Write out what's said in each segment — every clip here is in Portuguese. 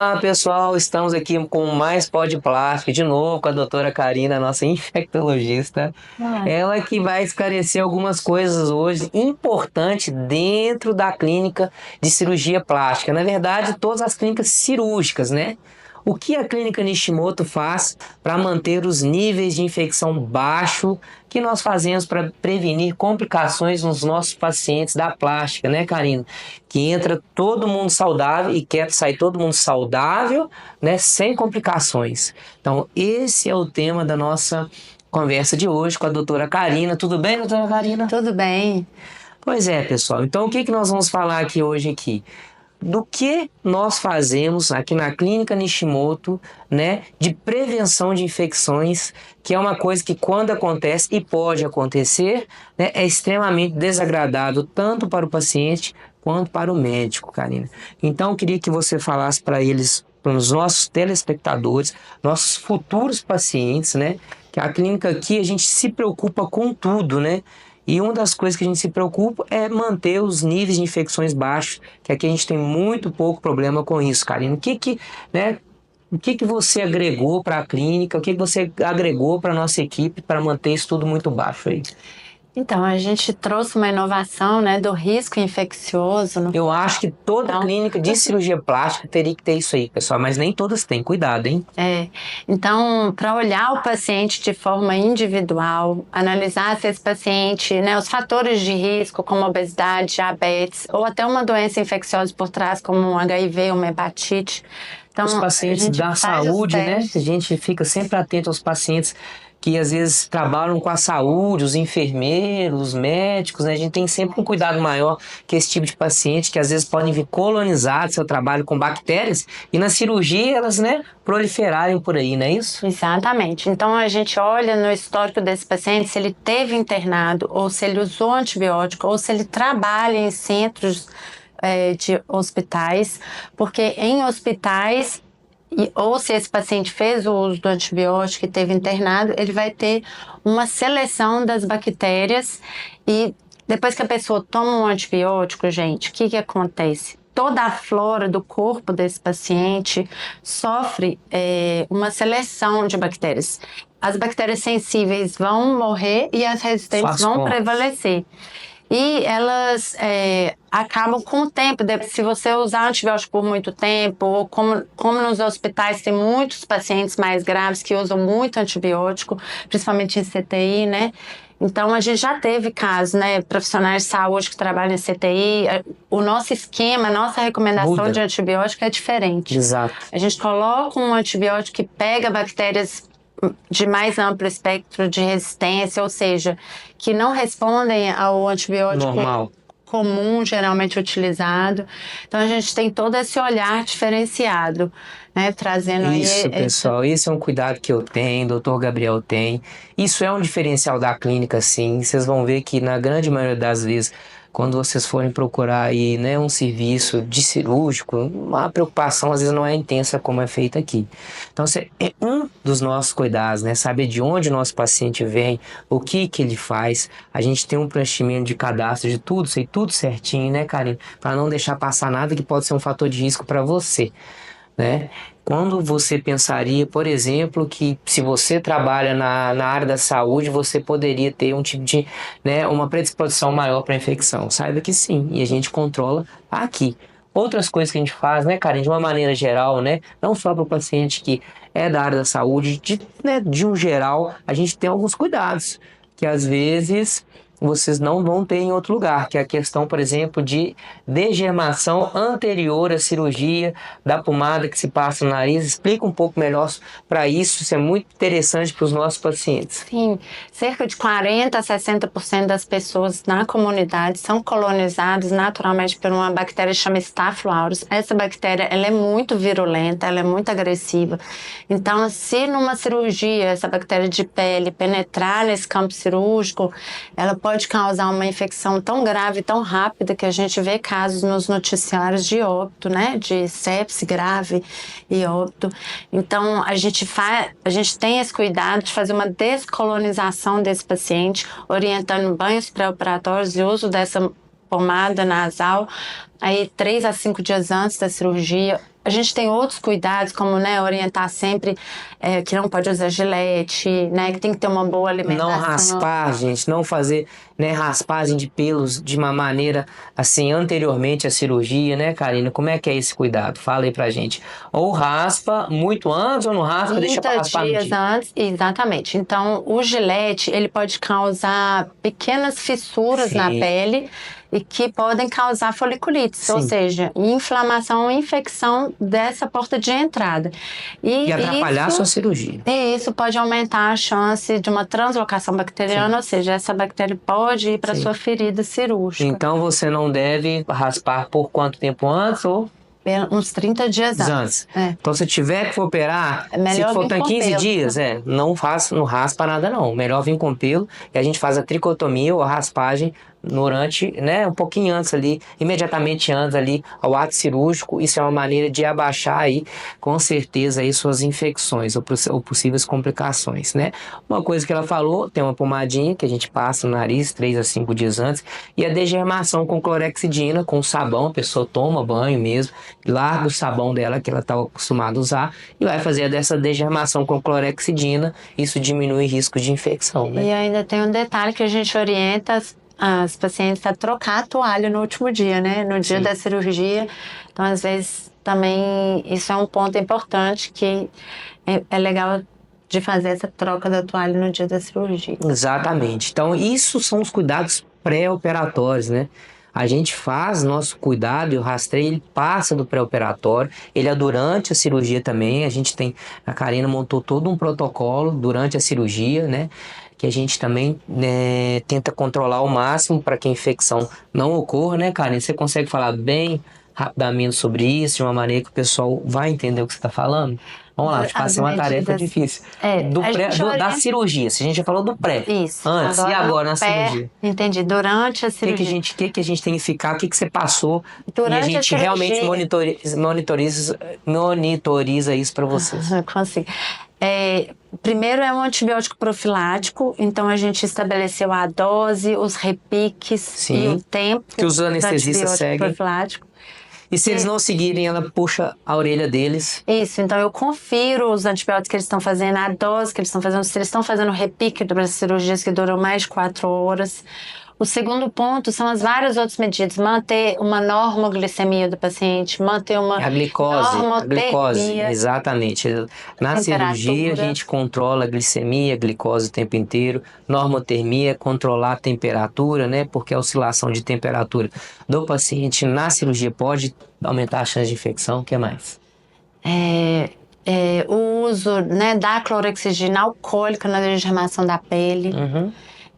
Olá pessoal, estamos aqui com mais Pó de Plástico, de novo com a doutora Karina, nossa infectologista. Olá. Ela que vai esclarecer algumas coisas hoje importantes dentro da clínica de cirurgia plástica. Na verdade, todas as clínicas cirúrgicas, né? O que a clínica Nishimoto faz para manter os níveis de infecção baixo que nós fazemos para prevenir complicações nos nossos pacientes da plástica, né, Karina? Que entra todo mundo saudável e quer sair todo mundo saudável, né, sem complicações. Então, esse é o tema da nossa conversa de hoje com a doutora Karina. Tudo bem, doutora Karina? Tudo bem? Pois é, pessoal. Então, o que nós vamos falar aqui hoje aqui? Do que nós fazemos aqui na Clínica Nishimoto, né, de prevenção de infecções, que é uma coisa que quando acontece e pode acontecer, né, é extremamente desagradável tanto para o paciente quanto para o médico, Karina. Então, eu queria que você falasse para eles, para os nossos telespectadores, nossos futuros pacientes, né, que a clínica aqui a gente se preocupa com tudo, né? E uma das coisas que a gente se preocupa é manter os níveis de infecções baixos, que aqui a gente tem muito pouco problema com isso, Karina. O que você agregou para a clínica, o que você agregou para a nossa equipe para manter isso tudo muito baixo aí? Então, a gente trouxe uma inovação, né, do risco infeccioso. Eu acho que toda Então, clínica de cirurgia plástica teria que ter isso aí, pessoal, mas nem todas têm. Cuidado, hein? então, para olhar o paciente de forma individual, analisar se esse paciente, né, os fatores de risco, como obesidade, diabetes, ou até uma doença infecciosa por trás, como um HIV, uma hepatite. Então, Os pacientes da saúde, né? A gente fica sempre atento aos pacientes que às vezes trabalham com a saúde, os enfermeiros, os médicos, né? A gente tem sempre um cuidado maior que esse tipo de paciente que às vezes podem vir colonizar seu trabalho com bactérias e na cirurgia elas, né, proliferarem por aí, não é isso? Exatamente. Então, a gente olha no histórico desse paciente se ele teve internado, ou se ele usou antibiótico, ou se ele trabalha em centros de hospitais, porque em hospitais, ou se esse paciente fez o uso do antibiótico e teve internado, ele vai ter uma seleção das bactérias e depois que a pessoa toma um antibiótico, gente, o que acontece? Toda a flora do corpo desse paciente sofre uma seleção de bactérias. As bactérias sensíveis vão morrer e as resistentes vão prevalecer. E elas acabam com o tempo, se você usar antibiótico por muito tempo, ou como nos hospitais tem muitos pacientes mais graves que usam muito antibiótico, principalmente em CTI, né? Então, a gente já teve casos, né, profissionais de saúde que trabalham em CTI, o nosso esquema, a nossa recomendação de antibiótico é diferente. Exato. A gente coloca um antibiótico que pega bactérias de mais amplo espectro de resistência, ou seja, que não respondem ao antibiótico normal, comum, geralmente utilizado. Então, a gente tem todo esse olhar diferenciado, né, trazendo isso, aí... pessoal, esse é um cuidado que eu tenho, o doutor Gabriel tem. Isso é um diferencial da clínica, sim. Vocês vão ver que na grande maioria das vezes, quando vocês forem procurar aí, né, um serviço de cirúrgico, a preocupação às vezes não é intensa como é feita aqui. Então, é um dos nossos cuidados, né? Saber de onde o nosso paciente vem, o que ele faz. A gente tem um preenchimento de cadastro de tudo, sei tudo certinho, né, Karine? Para não deixar passar nada que pode ser um fator de risco para você, né? Quando você pensaria, por exemplo, que se você trabalha na área da saúde, você poderia ter um tipo de, né, uma predisposição maior para infecção? Saiba que sim, e a gente controla aqui. Outras coisas que a gente faz, né, Karen, de uma maneira geral, né, não só para o paciente que é da área da saúde, de um geral, a gente tem alguns cuidados que às vezes vocês não vão ter em outro lugar, que é a questão, por exemplo, de degermação anterior à cirurgia da pomada que se passa no nariz. Explica um pouco melhor para isso é muito interessante para os nossos pacientes. Sim, cerca de 40% a 60% das pessoas na comunidade são colonizadas naturalmente por uma bactéria chamada Staphylococcus aureus. Essa bactéria, ela é muito virulenta, ela é muito agressiva. Então, se numa cirurgia essa bactéria de pele penetrar nesse campo cirúrgico, ela pode causar uma infecção tão grave, tão rápida, que a gente vê casos nos noticiários de óbito, né? De sepse grave e óbito. Então, a gente tem esse cuidado de fazer uma descolonização desse paciente, orientando banhos pré-operatórios e uso dessa pomada nasal, aí 3 a 5 dias antes da cirurgia, A gente tem outros cuidados, como, né, orientar sempre que não pode usar gilete, né, que tem que ter uma boa alimentação. Não raspar, gente, não fazer, né, raspagem de pelos de uma maneira assim anteriormente à cirurgia, né, Karina? Como é que é esse cuidado? Fala aí pra gente. Ou raspa muito antes ou não raspa, deixa pra 30 raspar no dias dia. antes, exatamente. Então, o gilete, ele pode causar pequenas fissuras na Sim. pele e que podem causar foliculites, ou Sim. seja, inflamação ou infecção dessa porta de entrada. E atrapalhar a sua cirurgia. E isso pode aumentar a chance de uma translocação bacteriana, ou seja, essa bactéria pode ir para sua ferida cirúrgica. Então você não deve raspar por quanto tempo antes ou Uns 30 dias antes. Então, se tiver que operar, É melhor se for vir com 15 pelo. dias, não raspa nada não. Melhor vir com pelo e a gente faz a tricotomia ou a raspagem durante, né, um pouquinho antes ali, imediatamente antes ali ao ato cirúrgico. Isso é uma maneira de abaixar aí, com certeza, aí suas infecções ou possíveis complicações, né? Uma coisa que ela falou, tem uma pomadinha que a gente passa no nariz 3 a 5 dias antes e a degermação com clorexidina, com sabão, a pessoa toma banho mesmo, larga o sabão dela que ela está acostumada a usar e vai fazer dessa degermação com clorexidina. Isso diminui o risco de infecção, né? E ainda tem um detalhe que a gente orienta as pacientes a trocar a toalha no último dia, né? No dia da cirurgia. Então, às vezes, também isso é um ponto importante que é legal de fazer essa troca da toalha no dia da cirurgia. Exatamente. Então, isso são os cuidados pré-operatórios, né? A gente faz nosso cuidado e o rastreio, ele passa do pré-operatório, ele é durante a cirurgia também. A Karina montou todo um protocolo durante a cirurgia, né? Que a gente também tenta controlar ao máximo para que a infecção não ocorra, né, Karina? Você consegue falar bem rapidamente sobre isso, de uma maneira que o pessoal vai entender o que você está falando? Vamos lá, te passei uma tarefa difícil. Da cirurgia, se a gente já falou do pré. Isso. Antes e agora na cirurgia. Entendi. Durante a cirurgia. O que a gente tem que ficar, o que você passou Durante e a gente realmente monitoriza isso para vocês. Consigo. Primeiro é um antibiótico profilático, então a gente estabeleceu a dose, os repiques e o tempo que os anestesistas seguem. Profilático. E se eles não seguirem, ela puxa a orelha deles. Isso, então eu confiro os antibióticos que eles estão fazendo, a dose que eles estão fazendo, se eles estão fazendo repique para cirurgias que duram mais de 4 horas. O segundo ponto são as várias outras medidas. Manter uma normoglicemia do paciente, manter uma a glicose, exatamente. Na cirurgia, a gente controla a glicemia, a glicose o tempo inteiro. Normotermia, controlar a temperatura, né? Porque a oscilação de temperatura do paciente na cirurgia pode aumentar a chance de infecção. O que mais? O uso, né, da clorexidina alcoólica na degermação da pele.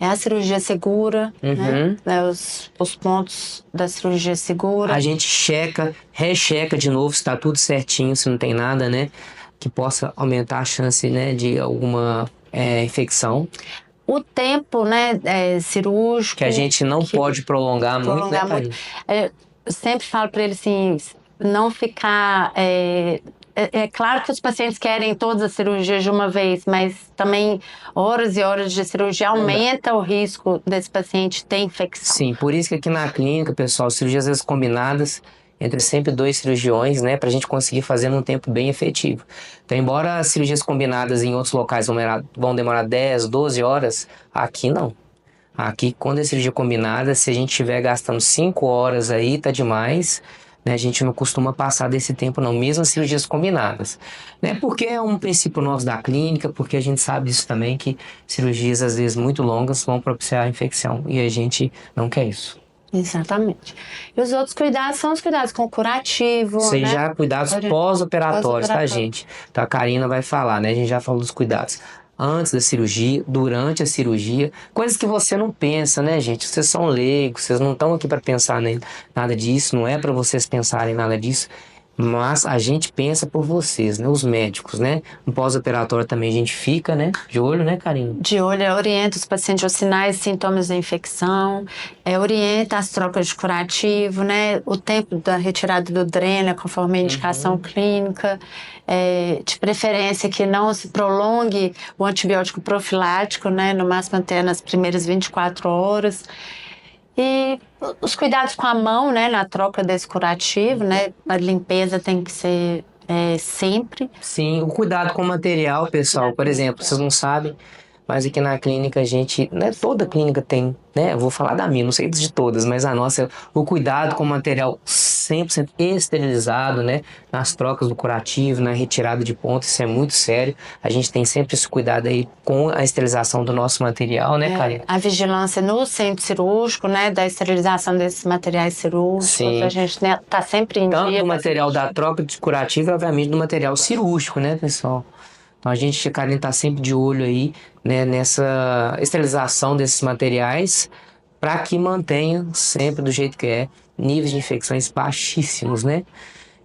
É a cirurgia segura, né? Os pontos da cirurgia segura. A gente recheca de novo se está tudo certinho, se não tem nada, né? Que possa aumentar a chance, né, de alguma infecção. O tempo, né, cirúrgico. Que a gente não pode prolongar muito, né, muito. Eu sempre falo para ele assim, não ficar... É claro que os pacientes querem todas as cirurgias de uma vez, mas também horas e horas de cirurgia aumenta o risco desse paciente ter infecção. Sim, por isso que aqui na clínica, pessoal, cirurgias às vezes combinadas entre sempre 2 cirurgiões, né, pra gente conseguir fazer num tempo bem efetivo. Então, embora as cirurgias combinadas em outros locais vão demorar 10, 12 horas, aqui não. Aqui, quando é cirurgia combinada, se a gente estiver gastando 5 horas aí, tá demais. A gente não costuma passar desse tempo não, mesmo as cirurgias combinadas, né? Porque é um princípio nosso da clínica, porque a gente sabe disso também, que cirurgias às vezes muito longas vão propiciar a infecção e a gente não quer isso. Exatamente. E os outros cuidados são os cuidados com curativo, Isso aí né? já cuidados pós-operatórios, tá, gente? Então a Karina vai falar, né? A gente já falou dos cuidados antes da cirurgia, durante a cirurgia, coisas que você não pensa, né, gente? Vocês são leigos, vocês não estão aqui para pensar nada disso, não é para vocês pensarem nada disso, mas a gente pensa por vocês, né, os médicos, né? No pós-operatório também a gente fica, né, de olho, né, Karina? De olho, orienta os pacientes aos sinais e sintomas da infecção, orienta as trocas de curativo, né? O tempo da retirada do dreno, conforme a indicação clínica, de preferência que não se prolongue o antibiótico profilático, né? No máximo até nas primeiras 24 horas. E os cuidados com a mão, né, na troca desse curativo, né, a limpeza tem que ser sempre. Sim, o cuidado com o material, pessoal. Por exemplo, vocês não sabem, mas aqui na clínica a gente, né, toda clínica tem, né? Eu vou falar da minha, não sei de todas, mas a nossa, o cuidado com o material 100% esterilizado, né? Nas trocas do curativo, na retirada de pontos, isso é muito sério. A gente tem sempre esse cuidado aí com a esterilização do nosso material, né, Karina? A vigilância no centro cirúrgico, né, da esterilização desses materiais cirúrgicos. Sim. A gente, né, tá sempre em Tanto dia. do material da troca de curativo e, obviamente, do material cirúrgico, né, pessoal? Então a gente, Karine, está sempre de olho aí, né, nessa esterilização desses materiais para que mantenha sempre do jeito que é, níveis de infecções baixíssimos, né?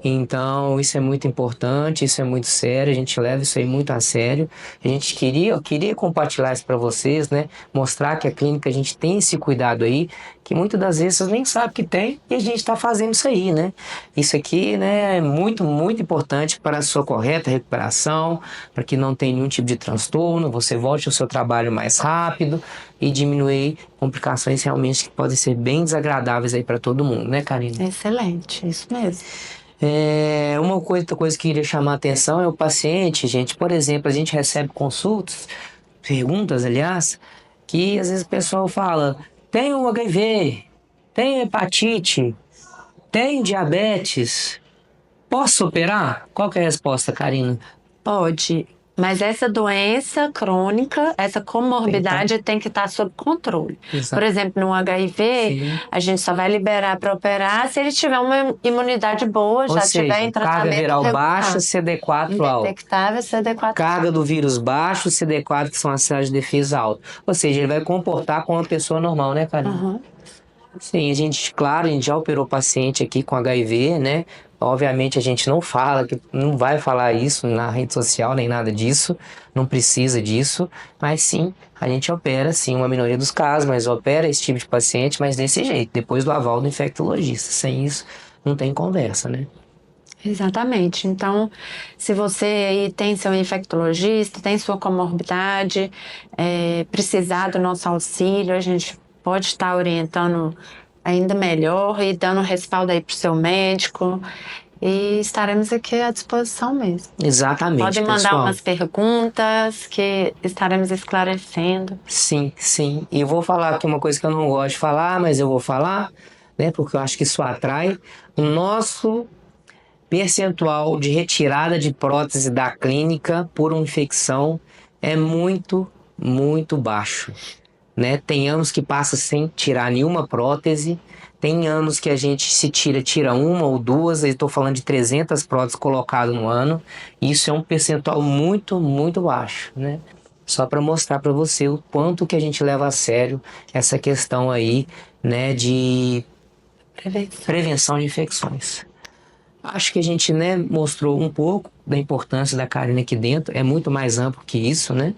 Então isso é muito importante, isso é muito sério, a gente leva isso aí muito a sério. Eu queria compartilhar isso para vocês, né? Mostrar que a clínica a gente tem esse cuidado aí, que muitas das vezes vocês nem sabem que tem e a gente está fazendo isso aí, né? Isso aqui, né, é muito, muito importante para a sua correta recuperação, para que não tenha nenhum tipo de transtorno, você volte ao seu trabalho mais rápido e diminuir complicações realmente que podem ser bem desagradáveis aí para todo mundo, né, Karine? Excelente, isso mesmo. Outra coisa que eu queria chamar a atenção é o paciente, gente. Por exemplo, a gente recebe consultas, perguntas, aliás, que às vezes o pessoal fala: tenho HIV, tenho hepatite, tenho diabetes, posso operar? Qual que é a resposta, Karina? Pode, mas essa doença crônica, essa comorbidade tem que estar sob controle. Exato. Por exemplo, no HIV, Sim. a gente só vai liberar para operar se ele tiver uma imunidade boa, Ou já seja, tiver em tratamento carga viral regular. baixa, CD4 alto. Indetectável, CD4. Carga do vírus baixo, CD4, que são as células de defesa alto. Ou seja, ele vai comportar como uma pessoa normal, né, Karina? Uhum. Sim, a gente já operou paciente aqui com HIV, né? Obviamente a gente não fala, não vai falar isso na rede social, nem nada disso, não precisa disso, mas sim, a gente opera, sim, uma minoria dos casos, mas opera esse tipo de paciente, mas desse jeito, depois do aval do infectologista. Sem isso, não tem conversa, né? Exatamente. Então, se você aí tem seu infectologista, tem sua comorbidade, precisar do nosso auxílio, a gente pode estar orientando ainda melhor e dando respaldo aí para o seu médico. E estaremos aqui à disposição mesmo. Exatamente, Pode mandar pessoal. umas perguntas que estaremos esclarecendo. Sim, sim. E eu vou falar aqui uma coisa que eu não gosto de falar, mas eu vou falar, né? Porque eu acho que isso atrai. O nosso percentual de retirada de prótese da clínica por uma infecção é muito, muito baixo, né? Tem anos que passa sem tirar nenhuma prótese, tem anos que a gente se tira uma ou duas, eu estou falando de 300 próteses colocadas no ano, isso é um percentual muito, muito baixo, né? Só para mostrar para você o quanto que a gente leva a sério essa questão aí, né, de prevenção de infecções. Acho que a gente, né, mostrou um pouco da importância da Karine aqui dentro. É muito mais amplo que isso, né?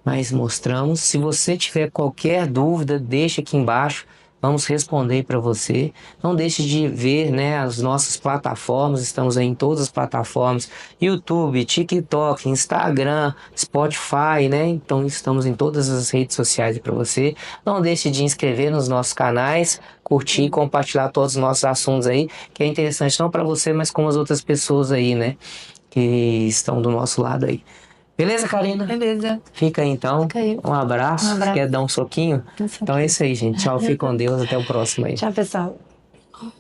Mas mostramos. Se você tiver qualquer dúvida, deixa aqui embaixo. Vamos responder para você. Não deixe de ver, né, as nossas plataformas. Estamos aí em todas as plataformas. YouTube, TikTok, Instagram, Spotify, né? Então estamos em todas as redes sociais para você. Não deixe de inscrever nos nossos canais, curtir e compartilhar todos os nossos assuntos aí, que é interessante não para você, mas com as outras pessoas aí, né, que estão do nosso lado aí. Beleza, Karina? Beleza. Fica aí, então. Fica aí. Um abraço. Um abraço. Quer dar um soquinho? Então é isso aí, gente. Tchau, fica com Deus. Até o próximo aí. Tchau, pessoal.